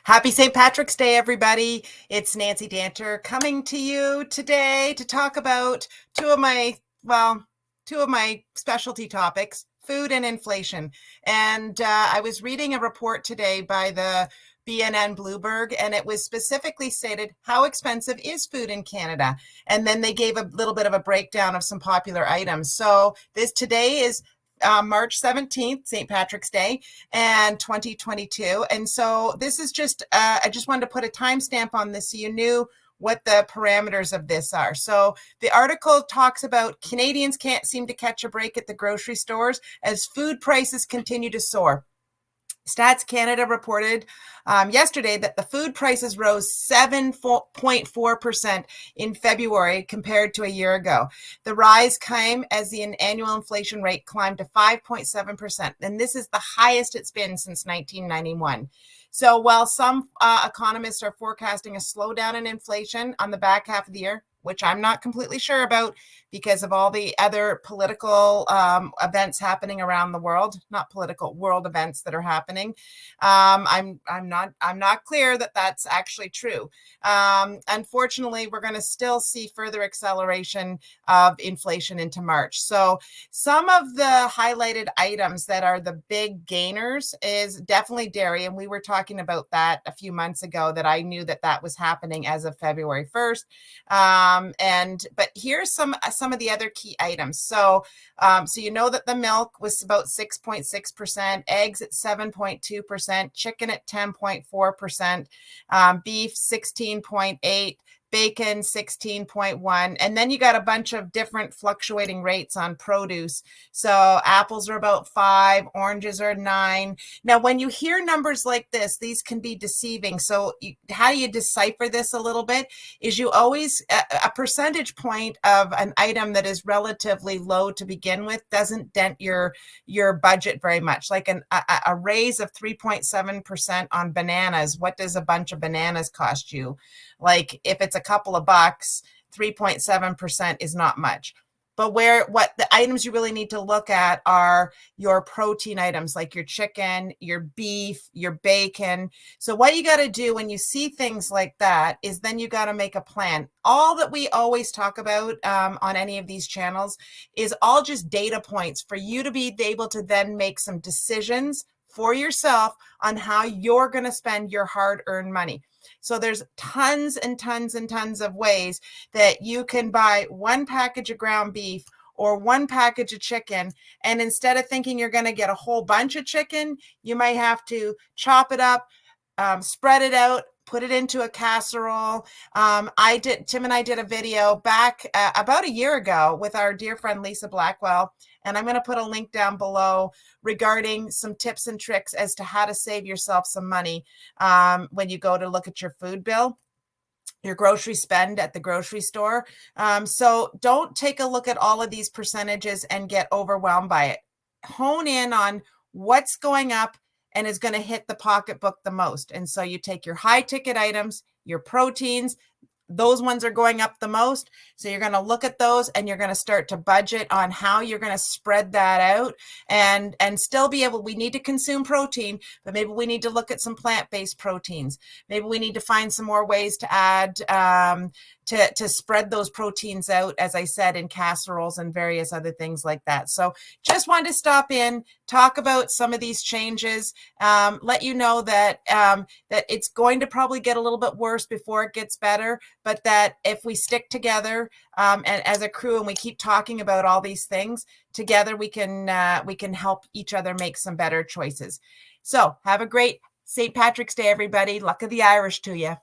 Happy St. Patrick's Day, everybody. It's Nancy Danter coming to you today to talk about two of my specialty topics, food and inflation. And I was reading a report today by the BNN Bloomberg, and it was specifically stated, how expensive is food in Canada? And then they gave a little bit of a breakdown of some popular items. So today is March 17th, St. Patrick's Day, and 2022. And so this is I just wanted to put a timestamp on this so you knew what the parameters of this are. So the article talks about Canadians can't seem to catch a break at the grocery stores as food prices continue to soar. Stats Canada reported yesterday that the food prices rose 7.4% in February compared to a year ago. The rise came as the annual inflation rate climbed to 5.7%, and this is the highest it's been since 1991. So while some economists are forecasting a slowdown in inflation on the back half of the year, which I'm not completely sure about because of all the other political events happening around the world, not political, world events that are happening. I'm not clear that that's actually true. Unfortunately, we're going to still see further acceleration of inflation into March. So some of the highlighted items that are the big gainers is definitely dairy. And we were talking about that a few months ago, that I knew that was happening as of February 1st. But here's some of the other key items. So you know that the milk was about 6.6%, eggs at 7.2%, chicken at 10.4%, beef 16.8%, bacon 16.1%, and then you got a bunch of different fluctuating rates on produce. So apples are about 5, oranges are 9. Now, when you hear numbers like this, these can be deceiving. So how do you decipher this a little bit? Is you always, a percentage point of an item that is relatively low to begin with doesn't dent your budget very much. Like a raise of 3.7% on bananas, what does a bunch of bananas cost you? Like if it's a couple of bucks, 3.7% is not much. But what the items you really need to look at are your protein items, like your chicken, your beef, your bacon. So what you got to do when you see things like that is then you got to make a plan. All that we always talk about on any of these channels is all just data points for you to be able to then make some decisions for yourself on how you're going to spend your hard-earned money. So there's tons and tons and tons of ways that you can buy one package of ground beef or one package of chicken. And instead of thinking you're going to get a whole bunch of chicken, you might have to chop it up, spread it out, put it into a casserole. Tim and I did a video back about a year ago with our dear friend Lisa Blackwell, and I'm going to put a link down below regarding some tips and tricks as to how to save yourself some money when you go to look at your food bill, your grocery spend at the grocery store. So don't take a look at all of these percentages and get overwhelmed by it. Hone in on what's going up and is going to hit the pocketbook the most. And so you take your high ticket items, your proteins, those ones are going up the most. So you're going to look at those and you're going to start to budget on how you're going to spread that out and still be able, we need to consume protein, but maybe we need to look at some plant-based proteins. Maybe we need to find some more ways to add, to spread those proteins out, as I said, in casseroles and various other things like that. So just wanted to stop in, talk about some of these changes, let you know that that it's going to probably get a little bit worse before it gets better, but that if we stick together and as a crew and we keep talking about all these things together, we can help each other make some better choices. So have a great St. Patrick's Day, everybody. Luck of the Irish to you.